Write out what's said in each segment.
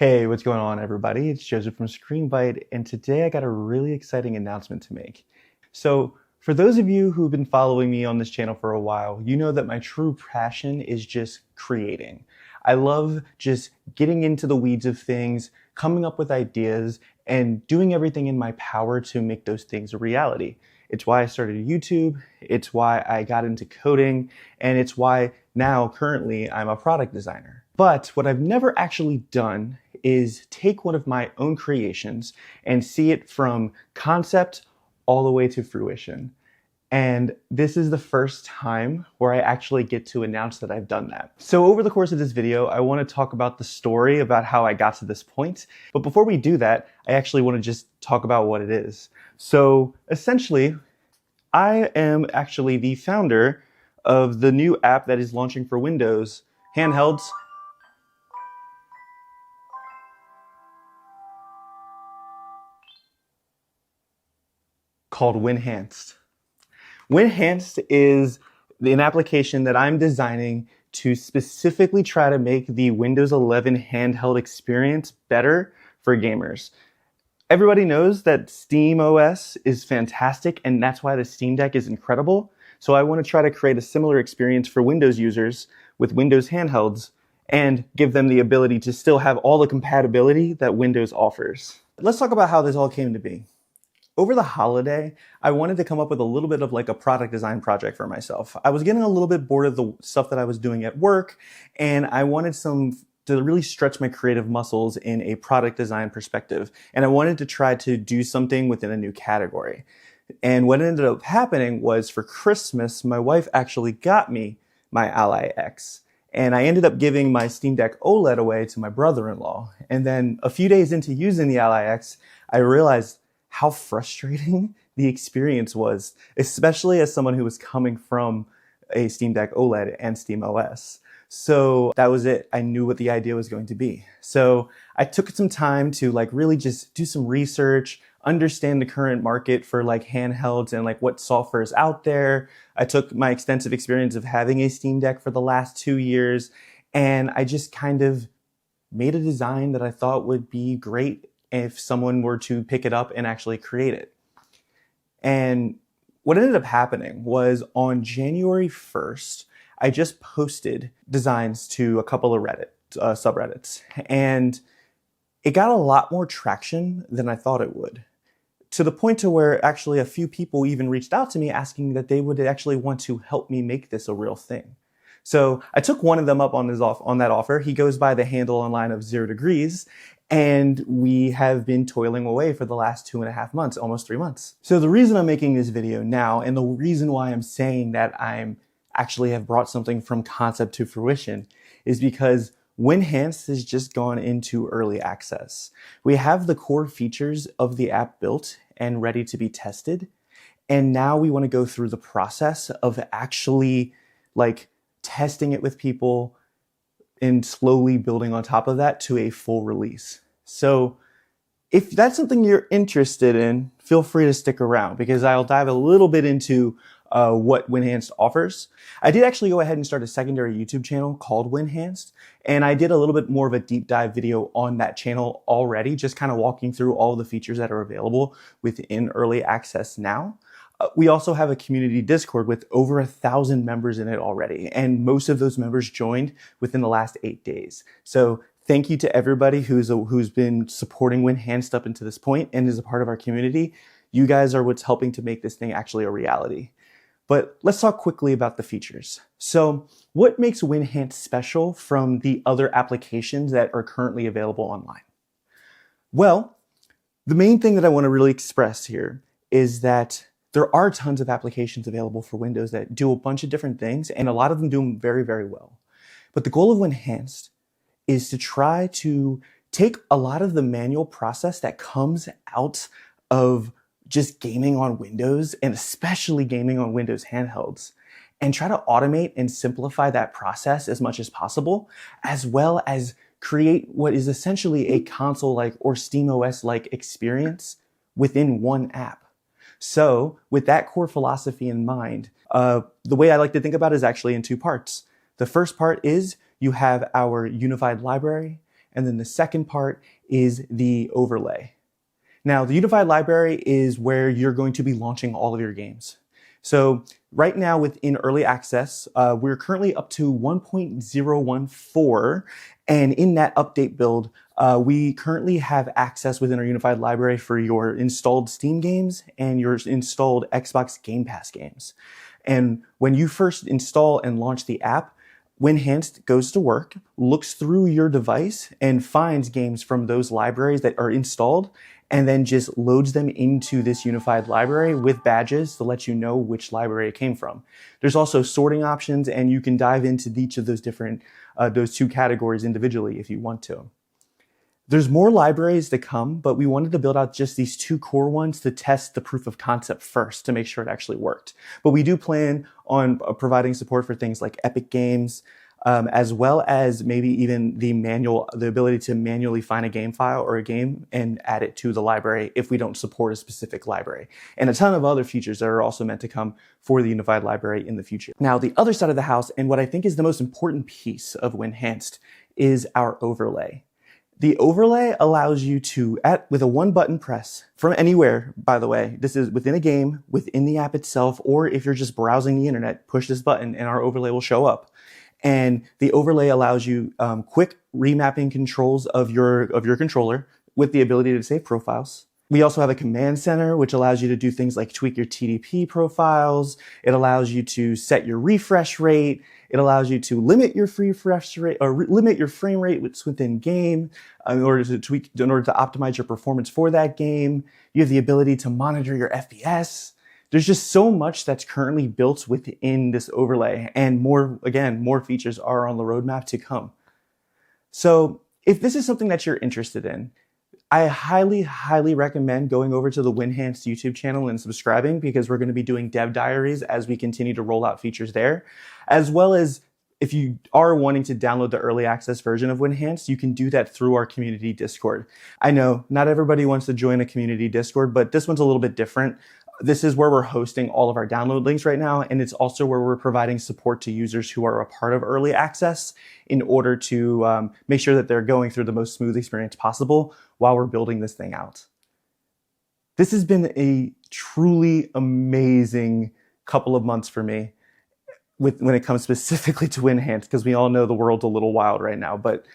Hey, what's going on, everybody? It's Joseph from ScreenBite, and today I got a really exciting announcement to make. So, for those of you who've been following me on this channel for a while, you know that my true passion is just creating. I love just getting into the weeds of things, coming up with ideas, and doing everything in my power to make those things a reality. It's why I started YouTube, it's why I got into coding, and it's why now, currently, I'm a product designer. But what I've never actually done is take one of my own creations and see it from concept all the way to fruition. And this is the first time where I actually get to announce that I've done that. So over the course of this video, I want to talk about the story about how I got to this point. But before we do that, I actually want to just talk about what it is. So essentially, I am actually the founder of the new app that is launching for Windows, Handhelds, called Winhanced. Winhanced is an application that I'm designing to specifically try to make the Windows 11 handheld experience better for gamers. Everybody knows that Steam OS is fantastic, and that's why the Steam Deck is incredible. So I want to try to create a similar experience for Windows users with Windows handhelds and give them the ability to still have all the compatibility that Windows offers. Let's talk about how this all came to be. Over the holiday, I wanted to come up with a little bit of like a product design project for myself. I was getting a little bit bored of the stuff that I was doing at work, and I wanted to really stretch my creative muscles in a product design perspective. And I wanted to try to do something within a new category. And what ended up happening was for Christmas, my wife actually got me my Ally X. And I ended up giving my Steam Deck OLED away to my brother-in-law. And then a few days into using the Ally X, I realized how frustrating the experience was, especially as someone who was coming from a Steam Deck OLED and Steam OS. So that was it. I knew what the idea was going to be. So I took some time to really just do some research, understand the current market for handhelds and what software is out there. I took my extensive experience of having a Steam Deck for the last 2 years, and I just kind of made a design that I thought would be great if someone were to pick it up and actually create it. And what ended up happening was on January 1st, I just posted designs to a couple of subreddits, and it got a lot more traction than I thought it would, to the point to where actually a few people even reached out to me asking that they would actually want to help me make this a real thing. So I took one of them up on that offer. He goes by the handle online of 0 Degrees, and we have been toiling away for the last 2.5 months, almost 3 months. So the reason I'm making this video now, and the reason why I'm saying that I'm actually have brought something from concept to fruition, is because Winhanced has just gone into early access. We have the core features of the app built and ready to be tested. And now we want to go through the process of actually testing it with people and slowly building on top of that to a full release. So if that's something you're interested in, feel free to stick around because I'll dive a little bit into what Winhanced offers. I did actually go ahead and start a secondary YouTube channel called Winhanced, and I did a little bit more of a deep dive video on that channel already, just kind of walking through all the features that are available within early access now. We also have a community Discord with over 1,000 members in it already, and most of those members joined within the last 8 days. So thank you to everybody who's been supporting Winhanced up until this point and is a part of our community. You guys are what's helping to make this thing actually a reality. But let's talk quickly about the features. So what makes Winhanced special from the other applications that are currently available online? Well, the main thing that I want to really express here is that there are tons of applications available for Windows that do a bunch of different things, and a lot of them do them very, very well. But the goal of Winhanced is to try to take a lot of the manual process that comes out of just gaming on Windows, and especially gaming on Windows handhelds, and try to automate and simplify that process as much as possible, as well as create what is essentially a console-like or SteamOS-like experience within one app. So with that core philosophy in mind, the way I like to think about it is actually in 2 parts. The first part is you have our unified library, And then the second part is the overlay. Now, the unified library is where you're going to be launching all of your games. So right now within early access, we're currently up to 1.014. And in that update build, we currently have access within our unified library for your installed Steam games and your installed Xbox Game Pass games. And when you first install and launch the app, Winhanced goes to work, looks through your device, and finds games from those libraries that are installed, and then just loads them into this unified library with badges to let you know which library it came from. There's also sorting options, and you can dive into each of those different, those two categories individually if you want to. There's more libraries to come, but we wanted to build out just these two core ones to test the proof of concept first to make sure it actually worked. But we do plan on providing support for things like Epic Games, as well as maybe even the ability to manually find a game file or a game and add it to the library if we don't support a specific library. And a ton of other features that are also meant to come for the unified library in the future. Now, the other side of the house, and what I think is the most important piece of Winhanced, is our overlay. The overlay allows you to, with a one button press from anywhere, by the way, this is within a game, within the app itself, or if you're just browsing the internet, push this button and our overlay will show up. And the overlay allows you quick remapping controls of your controller with the ability to save profiles. We also have a command center, which allows you to do things like tweak your TDP profiles. It allows you to set your refresh rate. It allows you to limit your refresh rate or limit your frame rate within game in order to optimize your performance for that game. You have the ability to monitor your FPS. There's just so much that's currently built within this overlay, and more features are on the roadmap to come. So if this is something that you're interested in, I highly, highly recommend going over to the Winhanced YouTube channel and subscribing, because we're going to be doing dev diaries as we continue to roll out features there, as well as if you are wanting to download the early access version of Winhanced, you can do that through our community Discord. I know not everybody wants to join a community Discord, but this one's a little bit different. This is where we're hosting all of our download links right now, and it's also where we're providing support to users who are a part of early access in order to make sure that they're going through the most smooth experience possible while we're building this thing out. This has been a truly amazing couple of months for me when it comes specifically to Winhanced, because we all know the world's a little wild right now, but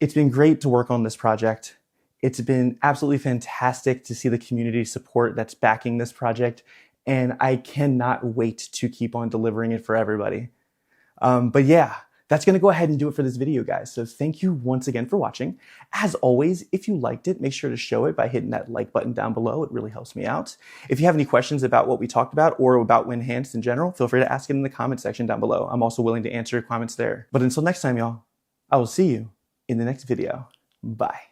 it's been great to work on this project. It's been absolutely fantastic to see the community support that's backing this project, and I cannot wait to keep on delivering it for everybody. But yeah, that's going to go ahead and do it for this video, guys. So thank you once again for watching. As always, if you liked it, make sure to show it by hitting that like button down below. It really helps me out. If you have any questions about what we talked about or about Winhanced in general, feel free to ask it in the comment section down below. I'm also willing to answer your comments there. But until next time, y'all, I will see you in the next video. Bye.